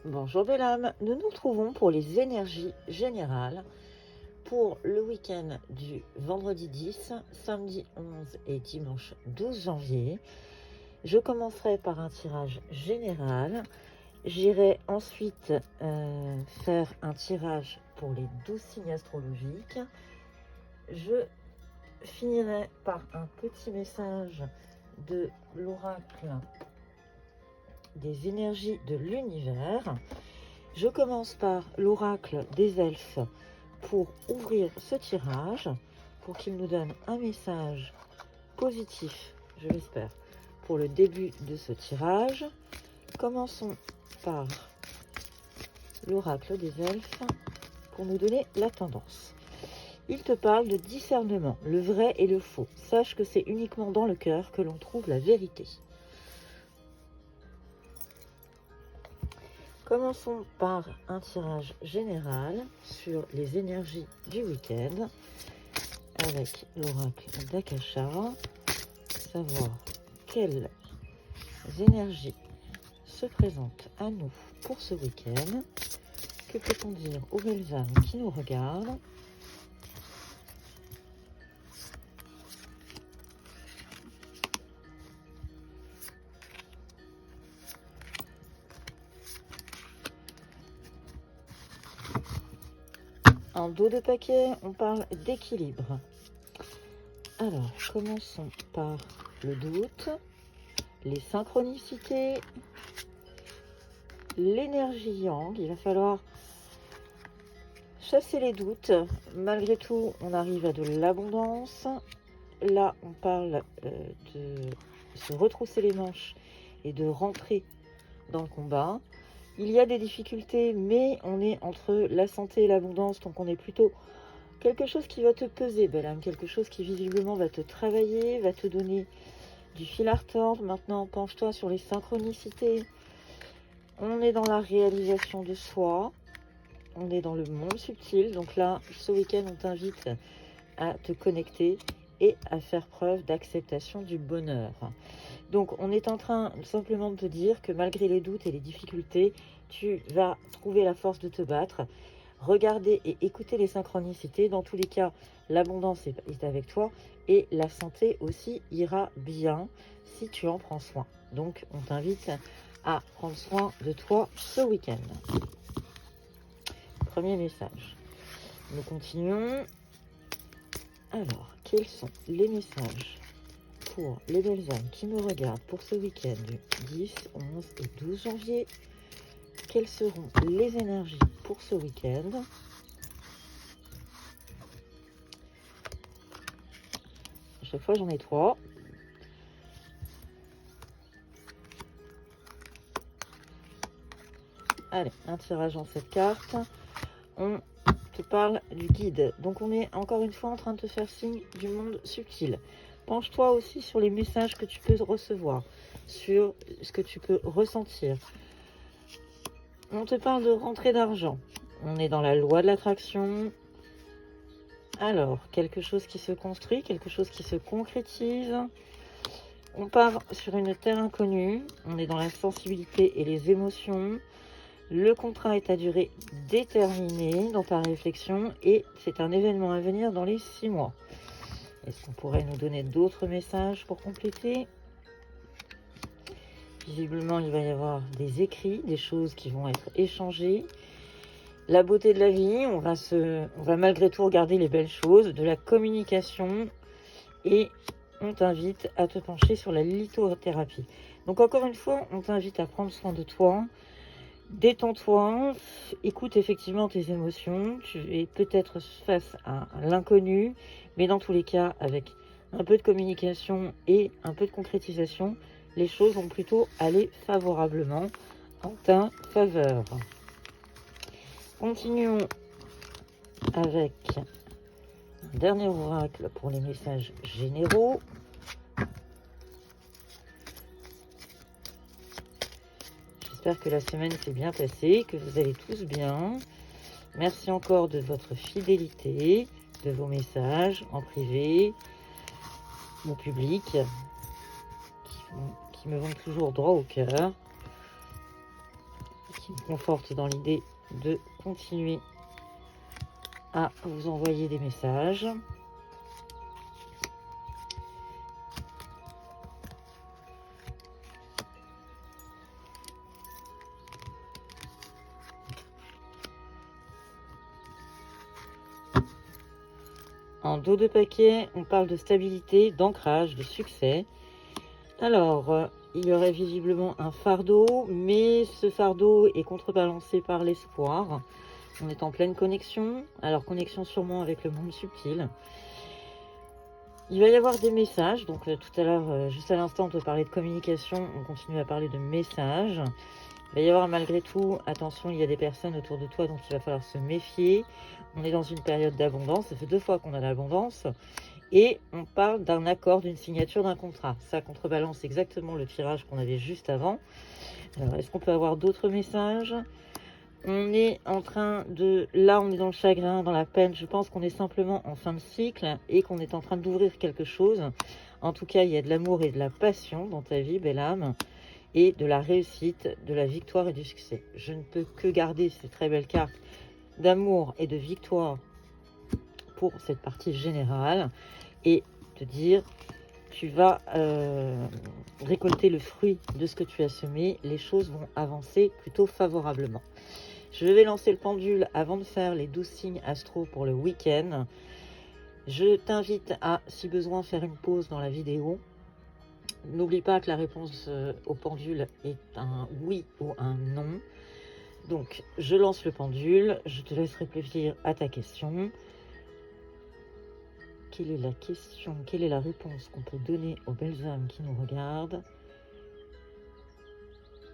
Bonjour belle âme, nous nous retrouvons pour les énergies générales pour le week-end du vendredi 10, samedi 11 et dimanche 12 janvier. Je commencerai par un tirage général. J'irai ensuite faire un tirage pour les 12 signes astrologiques. Je finirai par un petit message de l'oracle des énergies de l'univers. Je commence par l'oracle des elfes pour ouvrir ce tirage, pour qu'il nous donne un message positif, je l'espère, pour le début de ce tirage. Commençons par l'oracle des elfes pour nous donner la tendance. Il te parle de discernement, le vrai et le faux. Sache que c'est uniquement dans le cœur que l'on trouve la vérité. Commençons par un tirage général sur les énergies du week-end avec l'oracle d'Akasha. Savoir quelles énergies se présentent à nous pour ce week-end. Que peut-on dire aux belles âmes qui nous regardent? En dos de paquet, on parle d'équilibre. Alors, commençons par le doute, les synchronicités, l'énergie yang. Il va falloir chasser les doutes. Malgré tout, on arrive à de l'abondance. Là, on parle de se retrousser les manches et de rentrer dans le combat. Il y a des difficultés, mais on est entre la santé et l'abondance, donc on est plutôt quelque chose qui va te peser, belle âme, quelque chose qui visiblement va te travailler, va te donner du fil à retordre. Maintenant, penche-toi sur les synchronicités. On est dans la réalisation de soi, on est dans le monde subtil, donc là, ce week-end, on t'invite à te connecter et à faire preuve d'acceptation du bonheur. Donc, on est en train simplement de te dire que malgré les doutes et les difficultés, tu vas trouver la force de te battre. Regardez et écoutez les synchronicités. Dans tous les cas, l'abondance est avec toi et la santé aussi ira bien si tu en prends soin. Donc, on t'invite à prendre soin de toi ce week-end. Premier message. Nous continuons. Alors, quels sont les messages pour les belles âmes qui me regardent pour ce week-end du 10, 11 et 12 janvier? Quelles seront les énergies pour ce week-end? À chaque fois, j'en ai 3. Allez, un tirage en cette carte. On te parle du guide. Donc, on est encore une fois en train de te faire signe du monde subtil. Penche-toi aussi sur les messages que tu peux recevoir, sur ce que tu peux ressentir. On te parle de rentrée d'argent. On est dans la loi de l'attraction. Alors, quelque chose qui se construit, quelque chose qui se concrétise. On part sur une terre inconnue. On est dans la sensibilité et les émotions. Le contrat est à durée déterminée dans ta réflexion et c'est un événement à venir dans les 6 mois. Est-ce qu'on pourrait nous donner d'autres messages pour compléter? Visiblement, il va y avoir des écrits, des choses qui vont être échangées. La beauté de la vie, on va malgré tout regarder les belles choses, de la communication, et on t'invite à te pencher sur la lithothérapie. Donc encore une fois, on t'invite à prendre soin de toi, détends-toi, écoute effectivement tes émotions, tu es peut-être face à l'inconnu, mais dans tous les cas, avec un peu de communication et un peu de concrétisation, les choses vont plutôt aller favorablement en ta faveur. Continuons avec un dernier oracle pour les messages généraux. J'espère que la semaine s'est bien passée, que vous allez tous bien. Merci encore de votre fidélité, de vos messages en privé, mon public, qui me vont toujours droit au cœur, qui me conforte dans l'idée de continuer à vous envoyer des messages. En dos de paquet, on parle de stabilité, d'ancrage, de succès. Alors, il y aurait visiblement un fardeau, mais ce fardeau est contrebalancé par l'espoir. On est en pleine connexion, alors connexion sûrement avec le monde subtil. Il va y avoir des messages, donc tout à l'heure, juste à l'instant, on te parlait de communication, on continue à parler de messages. Il va y avoir malgré tout, attention, il y a des personnes autour de toi dont il va falloir se méfier. On est dans une période d'abondance, ça fait 2 fois qu'on a l'abondance. Et on parle d'un accord, d'une signature d'un contrat. Ça contrebalance exactement le tirage qu'on avait juste avant. Alors, est-ce qu'on peut avoir d'autres messages? On est en train de... Là, on est dans le chagrin, dans la peine. Je pense qu'on est simplement en fin de cycle et qu'on est en train d'ouvrir quelque chose. En tout cas, il y a de l'amour et de la passion dans ta vie, belle âme. Et de la réussite, de la victoire et du succès. Je ne peux que garder ces très belles cartes d'amour et de victoire pour cette partie générale et te dire tu vas récolter le fruit de ce que tu as semé, les choses vont avancer plutôt favorablement. Je vais lancer le pendule avant de faire les 12 signes astro pour le week-end. Je t'invite à, si besoin, faire une pause dans la vidéo. N'oublie pas que la réponse au pendule est un oui ou un non. Donc, je lance le pendule, je te laisse réfléchir à ta question. Quelle est la question, quelle est la réponse qu'on peut donner aux belles âmes qui nous regardent?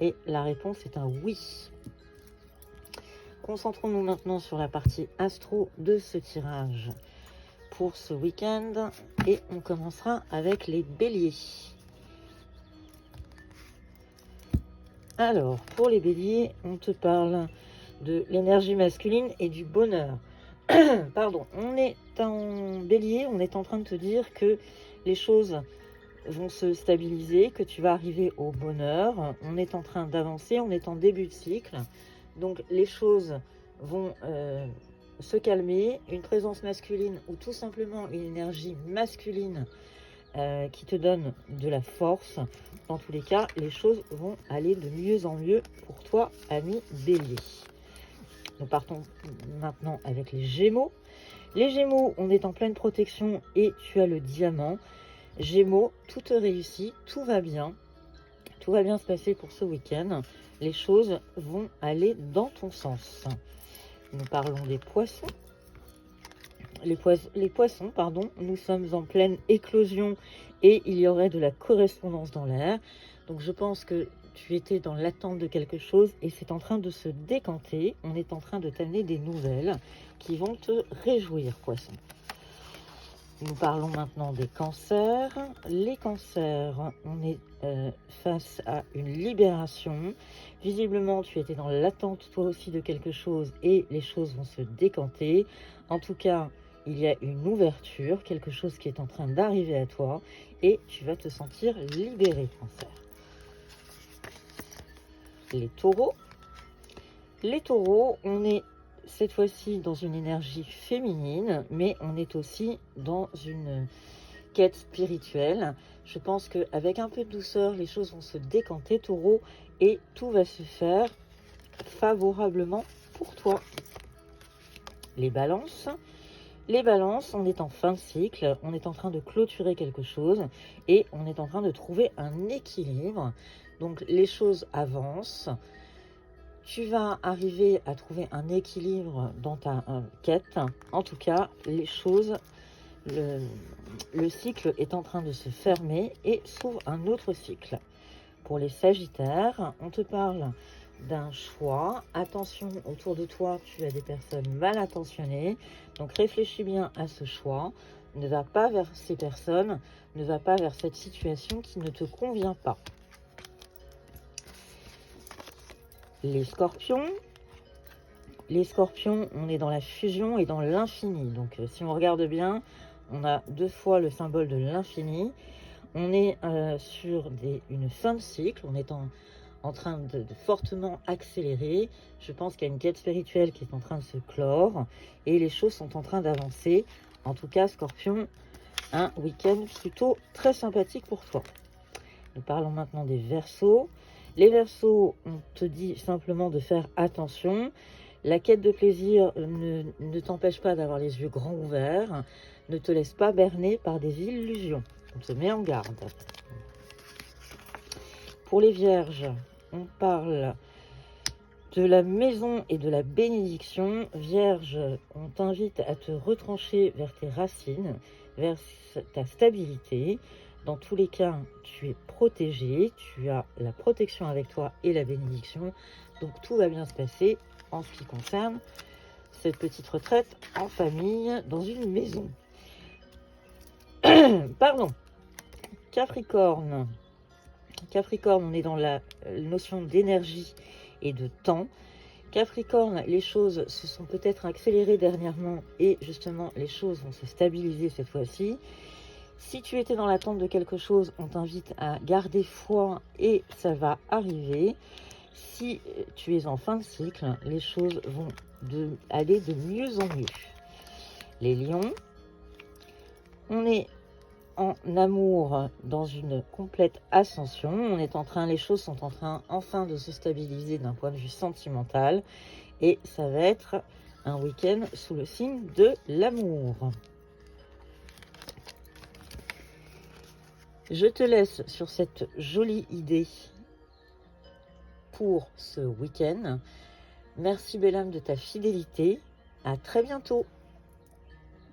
Et la réponse est un oui. Concentrons-nous maintenant sur la partie astro de ce tirage pour ce week-end. Et on commencera avec les béliers. Alors, pour les béliers, on te parle de l'énergie masculine et du bonheur. Pardon, on est en bélier, on est en train de te dire que les choses vont se stabiliser, que tu vas arriver au bonheur. On est en train d'avancer, on est en début de cycle. Donc, les choses vont se calmer. Une présence masculine ou tout simplement une énergie masculine qui te donne de la force. Dans tous les cas, les choses vont aller de mieux en mieux pour toi, ami bélier. Nous partons maintenant avec les Gémeaux. Les Gémeaux, on est en pleine protection et tu as le diamant. Gémeaux, tout te réussit, tout va bien. Tout va bien se passer pour ce week-end. Les choses vont aller dans ton sens. Nous parlons des Poissons. Les poissons, pardon, nous sommes en pleine éclosion et il y aurait de la correspondance dans l'air. Donc je pense que tu étais dans l'attente de quelque chose et c'est en train de se décanter. On est en train de t'amener des nouvelles qui vont te réjouir, poisson. Nous parlons maintenant des cancers. Les cancers, on est face à une libération. Visiblement, tu étais dans l'attente toi aussi de quelque chose et les choses vont se décanter. En tout cas, il y a une ouverture, quelque chose qui est en train d'arriver à toi et tu vas te sentir libéré, cancer. Les taureaux. Les taureaux, on est cette fois-ci dans une énergie féminine, mais on est aussi dans une quête spirituelle. Je pense qu'avec un peu de douceur, les choses vont se décanter, taureau, et tout va se faire favorablement pour toi. Les balances. Les balances, on est en fin de cycle, on est en train de clôturer quelque chose et on est en train de trouver un équilibre. Donc les choses avancent. Tu vas arriver à trouver un équilibre dans ta quête. En tout cas, les choses, le cycle est en train de se fermer et s'ouvre un autre cycle. Pour les Sagittaires, on te parle d'un choix. Attention, autour de toi, tu as des personnes mal intentionnées. Donc réfléchis bien à ce choix. Ne va pas vers ces personnes, ne va pas vers cette situation qui ne te convient pas. Les Scorpions. Les Scorpions, on est dans la fusion et dans l'infini. Donc si on regarde bien, on a 2 fois le symbole de l'infini. On est sur une fin de cycle, on est en train de fortement accélérer. Je pense qu'il y a une quête spirituelle qui est en train de se clore et les choses sont en train d'avancer. En tout cas, Scorpion, un week-end plutôt très sympathique pour toi. Nous parlons maintenant des Verseaux. Les Verseaux, on te dit simplement de faire attention. La quête de plaisir ne t'empêche pas d'avoir les yeux grands ouverts. Ne te laisse pas berner par des illusions. On te met en garde. Pour les Vierges, on parle de la maison et de la bénédiction. Vierge, on t'invite à te retrancher vers tes racines, vers ta stabilité. Dans tous les cas, tu es protégé, tu as la protection avec toi et la bénédiction. Donc tout va bien se passer en ce qui concerne cette petite retraite en famille dans une maison. Pardon. Capricorne. Capricorne, on est dans la notion d'énergie et de temps. Capricorne, les choses se sont peut-être accélérées dernièrement et justement les choses vont se stabiliser cette fois-ci. Si tu étais dans l'attente de quelque chose, on t'invite à garder foi et ça va arriver. Si tu es en fin de cycle, les choses vont aller de mieux en mieux. Les lions, on est en amour dans une complète ascension. Les choses sont en train enfin de se stabiliser d'un point de vue sentimental et ça va être un week-end sous le signe de l'amour. Je te laisse sur cette jolie idée pour ce week-end. Merci Bellam de ta fidélité. À très bientôt.